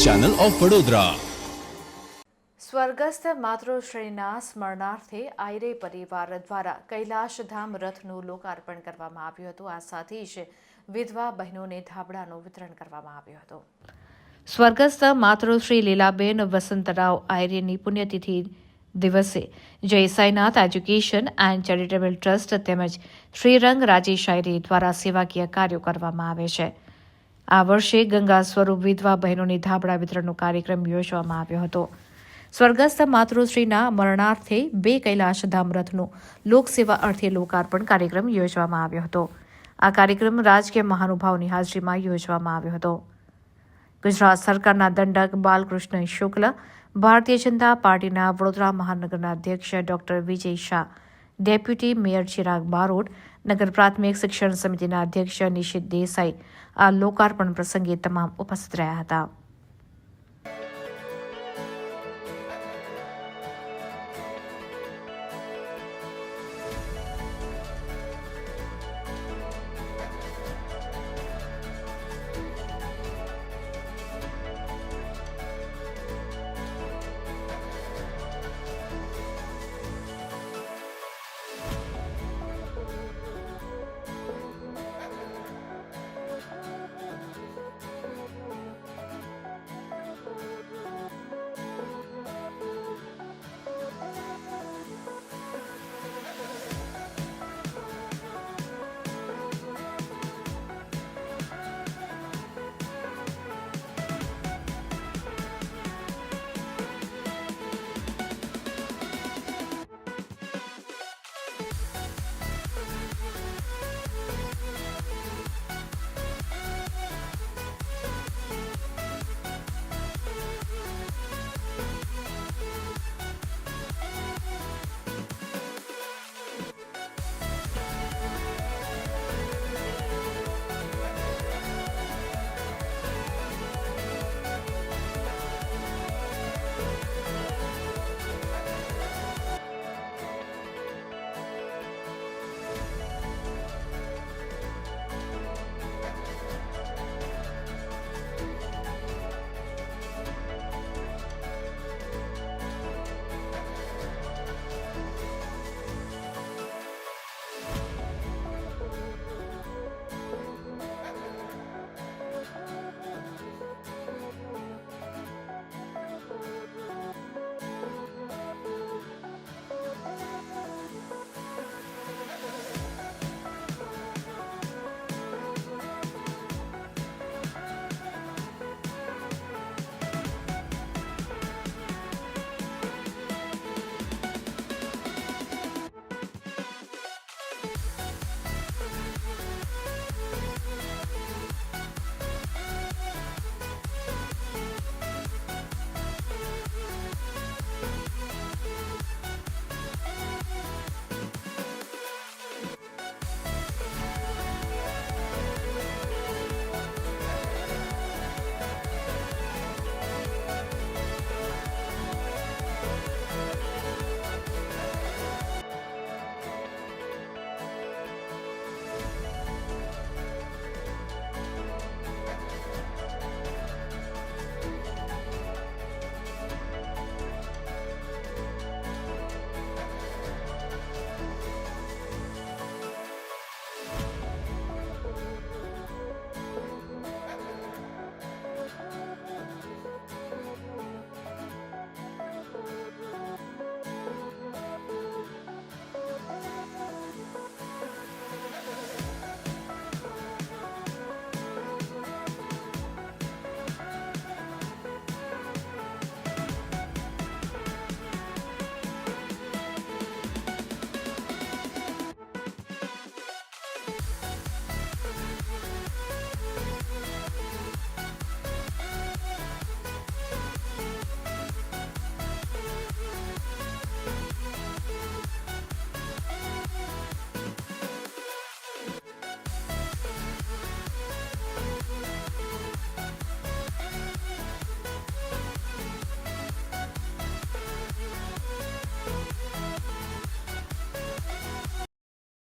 Channel of Vadodara. સ્વર્ગસ્થ માતૃશ્રીના સ્મરણાર્થે આયરે પરિવાર દ્વારા કૈલાશધામ રથનું લોકાર્પણ કરવામાં આવ્યું હતું. આ સાથે જ વિધવા બહેનોને ધાબળાનું વિતરણ કરવામાં આવ્યું હતું. સ્વર્ગસ્થ માતૃશ્રી લીલાબેન વસંતરાવ આયરેની પુણ્યતિથિ દિવસે જય Sainath education and charitable trust તેમજ શ્રીરંગ રાજેશ આયરે દ્વારા સેવાકીય કાર્યો કરવામાં આવે છે. આ વર્ષે ગંગા સ્વરૂપ વિધવા બહેનોની ધાબળા વિતરણનો કાર્યક્રમ યોજવામાં આવ્યો હતો. સ્વર્ગસ્થ માતૃશ્રીના મરણાર્થે 2 કૈલાશધામ રથનું લોકસેવા અર્થે લોકાર્પણ કાર્યક્રમ યોજવામાં આવ્યો હતો. આ કાર્યક્રમ રાજકીય મહાનુભાવોની હાજરીમાં યોજવામાં આવ્યો હતો. ગુજરાત સરકારના દંડક બાલકૃષ્ણ શુક્લ, ભારતીય જનતા પાર્ટીના વડોદરા મહાનગરના અધ્યક્ષ doctor Vijay Shah, deputy mayor Chirag Barot, નગર પ્રાથમિક શિક્ષણ સમિતિના અધ્યક્ષ નિશિત દેસાઈ આ લોકાર્પણ પ્રસંગે તમામ ઉપસ્થિત રહ્યા હતા.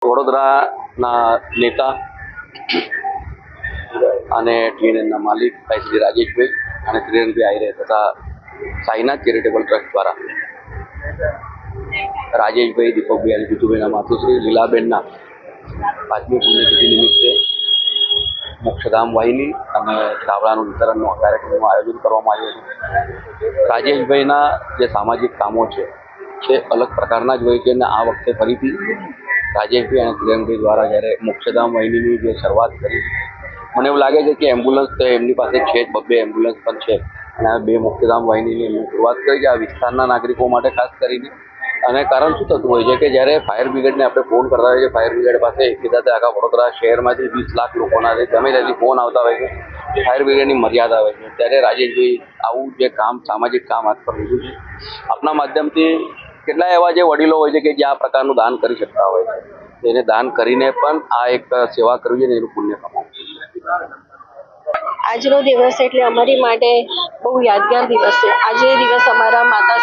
વડોદરાના નેતા અને ટ્રેનના માલિક ભાઈ શ્રી રાજેશભાઈ અને ત્રિરંગભાઈ આયરે તથા સાઈનાથ ચેરિટેબલ ટ્રસ્ટ દ્વારા રાજેશભાઈ, દીપકભાઈ અને જીતુભાઈના માતુશ્રી લીલાબેનના 5મી પુણ્યતિથિ નિમિત્તે મોક્ષધામ વાહિની અને ધાબળાનું વિતરણનું કાર્યક્રમનું આયોજન કરવામાં આવ્યું હતું. રાજેશભાઈના જે સામાજિક કામો છે તે અલગ પ્રકારના જ હોય છે અને આ વખતે ફરીથી રાજેશભાઈ અને ત્રિરંગભાઈ દ્વારા જ્યારે મોક્ષધામ વાહિનીની જે શરૂઆત કરી, મને એવું લાગે છે કે એમ્બ્યુલન્સ તો એમની પાસે છે જ, 2 એમ્બ્યુલન્સ પણ છે અને આ 2 મોક્ષધામ વાહિનીની એમની શરૂઆત કરી છે આ વિસ્તારના નાગરિકો માટે ખાસ કરીને. અને કારણ શું થતું હોય છે કે જ્યારે ફાયર બ્રિગેડને આપણે ફોન કરતા હોઈએ છીએ, ફાયર બ્રિગેડ પાસે એકની સાથે આખા વડોદરા શહેરમાંથી 20 લાખ લોકોના ગમે ત્યાંથી ફોન આવતા હોય છે, ફાયર બ્રિગેડની મર્યાદા હોય છે. ત્યારે રાજેશભાઈ આવું જે કામ, સામાજિક કામ હાથ પર લીધું છે. આપના માધ્યમથી કેટલાય એવા જે વડીલો હોય છે કે જે આ પ્રકારનું દાન કરી શકતા હોય છે, એને દાન કરીને પણ આ એક સેવા કરવી છે, એનું પુણ્ય કમાવું. આજનો દિવસ એટલે અમારી માટે બહુ યાદગાર દિવસ છે. આજે દિવસ અમારા માતા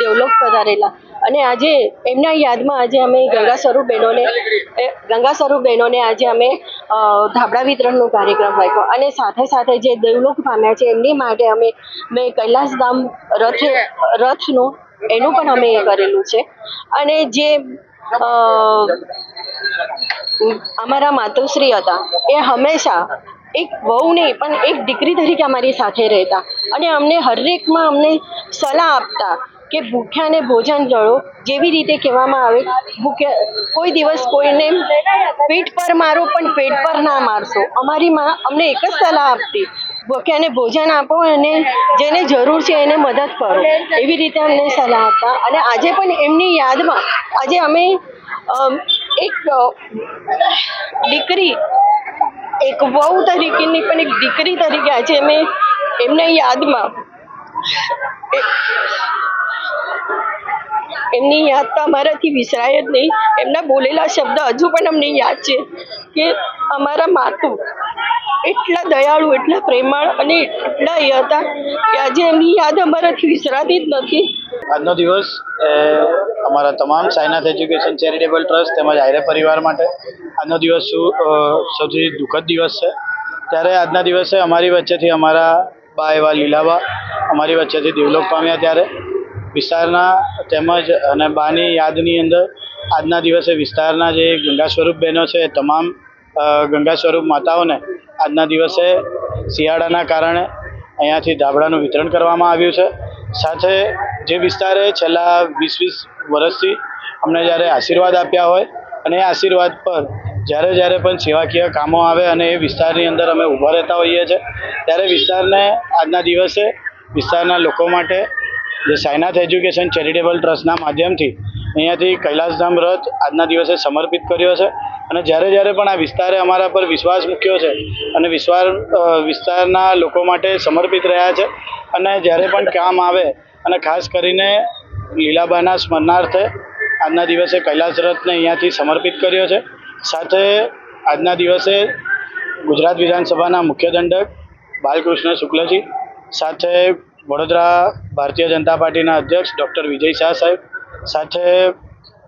દેવલોક પધારેલા અને આજે એમના યાદમાં આજે અમે ગંગા સ્વરૂપ બહેનોને આજે અમે ધાબળા વિતરણનો કાર્યક્રમ રાખ્યો અને સાથે સાથે જે દેવલોક પામ્યા છે એમની માટે અમે કૈલાસધામ રથનું એનું પણ અમે કરેલું છે. અને જે અમારા માતુશ્રી હતા એ હંમેશા એક વહુ નહીં પણ એક દીકરી તરીકે અમારી સાથે રહેતા અને અમને હરેકમાં અમને સલાહ આપતા કે ભૂખ્યાને ભોજન કરો. જેવી રીતે કહેવામાં આવે, ભૂખ્યા કોઈ દિવસ કોઈને પીઠ પર મારો પણ પેટ પર ના મારશો. અમારી માં અમને એક જ સલાહ આપતી, ભૂખ્યાને ભોજન આપો અને જેને જરૂર છે એને મદદ કરો. એવી રીતે અમને સલાહ આપતા અને આજે પણ એમની યાદમાં આજે અમે એક દીકરી, એક વહુ તરીકેની પણ એક દીકરી તરીકે આજે અમે એમના યાદમાં એમની યાદ તો અમારાથી વિસરાય જ નહીં. એમના બોલેલા શબ્દ હજુ પણ અમને યાદ છે કે અમારા માતુ એટલા દયાળુ, એટલા પ્રેમાળ અને એટલા એ હતા કે આજે એમની યાદ અમારાથી વિસરાતી જ નથી. આજનો દિવસ અમારા તમામ સાઈનાથ એજ્યુકેશન ચેરિટેબલ ટ્રસ્ટ તેમજ આયરે પરિવાર માટે આજનો દિવસ સૌથી દુઃખદ દિવસ છે. ત્યારે આજના દિવસે અમારી વચ્ચેથી અમારા બા એવા લીલાબા અમારી વચ્ચેથી દેવલોક પામ્યા. ત્યારે વિસ્તારના તેમજ અને બાની યાદની અંદર આજના દિવસે વિસ્તારના જે ગંગા સ્વરૂપ બહેનો છે તમામ ગંગા સ્વરૂપ માતાઓને આજના દિવસે શિયાળાના કારણે અહીંયાથી ધાબળાનું વિતરણ કરવામાં આવ્યું છે. સાથે જે વિસ્તારે છેલ્લા 20 વર્ષથી અમને જ્યારે આશીર્વાદ આપ્યા હોય અને એ આશીર્વાદ પર જ્યારે પણ સેવાકીય કામો આવે અને એ વિસ્તારની અંદર અમે ઊભા રહેતા હોઈએ છીએ, ત્યારે વિસ્તારને આજના દિવસે વિસ્તારના લોકો માટે જે સાઈનાથ એજ્યુકેશન ચેરિટેબલ ટ્રસ્ટના માધ્યમથી અહીંયાથી કૈલાસધામ રથ આજના દિવસે સમર્પિત કર્યો છે. અને જ્યારે પણ આ વિસ્તારે અમારા પર વિશ્વાસ મૂક્યો છે અને વિસ્તારના લોકો માટે સમર્પિત રહ્યા છે અને જ્યારે પણ કામ આવે અને ખાસ કરીને લીલાબાના સ્મરણાર્થે આજના દિવસે કૈલાસ રથને અહીંયાથી સમર્પિત કર્યો છે. સાથે આજના દિવસે ગુજરાત વિધાનસભાના મુખ્ય દંડક બાલકૃષ્ણ શુક્લજી, સાથે વડોદરા ભારતીય જનતા પાર્ટીના અધ્યક્ષ ડૉક્ટર વિજય શાહ સાહેબ, સાથે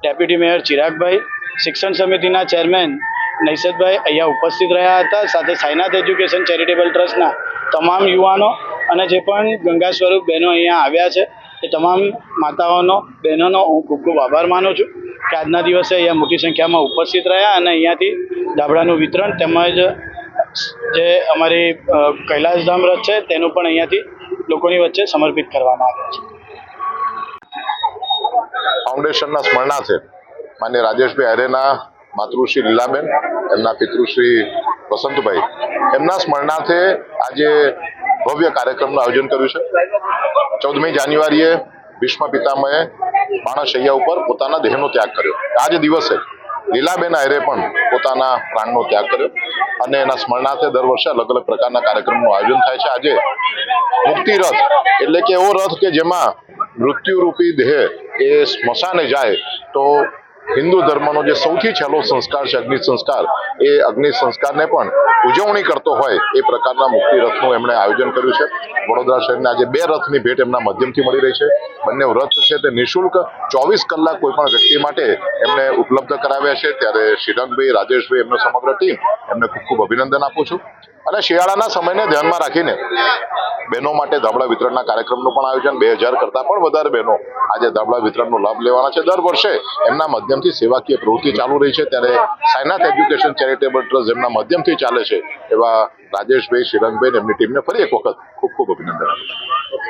ડેપ્યુટી મેયર ચિરાગભાઈ, શિક્ષણ સમિતિના ચેરમેન નૈસદભાઈ અહીંયા ઉપસ્થિત રહ્યા હતા. સાથે સાઈનાથ એજ્યુકેશન ચેરિટેબલ ટ્રસ્ટના તમામ યુવાનો અને જે પણ ગંગા સ્વરૂપ બહેનો અહીંયા આવ્યા છે એ તમામ માતાઓનો, બહેનોનો હું ખૂબ ખૂબ આભાર માનું છું કે આજના દિવસે અહીંયા મોટી સંખ્યામાં ઉપસ્થિત રહ્યા અને અહીંયાથી ધાબળાનું વિતરણ તેમજ જે અમારી કૈલાસધામ રથ છે તેનું પણ અહીંયાથી લોકોની વચ્ચે સમર્પિત કરવામાં આવ્યું છે. ફાઉન્ડેશનના સ્મરણાર્થે માન્ય રાજેશભાઈ આયરેના માતૃશ્રી લીલાબેન, એમના પિતૃશ્રી વસંતભાઈ, એમના સ્મરણાર્થે આજે ભવ્ય કાર્યક્રમનું આયોજન કર્યું છે. 14મી જાન્યુઆરીએ ભીષ્મ પિતામહે માણસૈયા ઉપર પોતાના દેહનો ત્યાગ કર્યો. આ જ દિવસે લીલાબેન આયરે પણ પોતાના પ્રાણનો ત્યાગ કર્યો અને એના સ્મરણાર્થે દર વર્ષે અલગ અલગ પ્રકારના કાર્યક્રમનું આયોજન થાય છે. આજે મુક્તિ રથ એટલે કે એવો રથ કે જેમાં મૃત્યુરૂપી દેહ એ સ્મશાને જાય તો હિન્દુ ધર્મનો જે સૌથી છેલ્લો સંસ્કાર છે અગ્નિ સંસ્કાર, એ અગ્નિ સંસ્કારને પણ ઉજવણી કરતો હોય એ પ્રકારના મુક્તિ રથનું એમણે આયોજન કર્યું છે. વડોદરા શહેરને આજે 2 રથની ભેટ એમના માધ્યમથી મળી રહી છે. બંને રથ છે તે નિઃશુલ્ક 24 કલાક કોઈ પણ વ્યક્તિ માટે એમણે ઉપલબ્ધ કરાવ્યા છે. ત્યારે શ્રીરંગભાઈ, રાજેશભાઈ, એમનો સમગ્ર ટીમ એમને ખૂબ ખૂબ અભિનંદન આપું છું. અને શિયાળાના સમયને ધ્યાનમાં રાખીને બહેનો માટે ધાબળા વિતરણના કાર્યક્રમનું પણ આયોજન 2000 કરતાં પણ વધારે બહેનો આજે ધાબળા વિતરણનો લાભ લેવાના છે. દર વર્ષે એમના માધ્યમથી સેવાકીય પ્રવૃત્તિ ચાલુ રહી છે, ત્યારે સાયનાથ એજ્યુકેશન ચેરિટેબલ ટ્રસ્ટ જેમના માધ્યમથી ચાલે છે એવા રાજેશભાઈ, શ્રીરંગભાઈ એમની ટીમને ફરી એક વખત ખૂબ ખૂબ અભિનંદન આપું છું.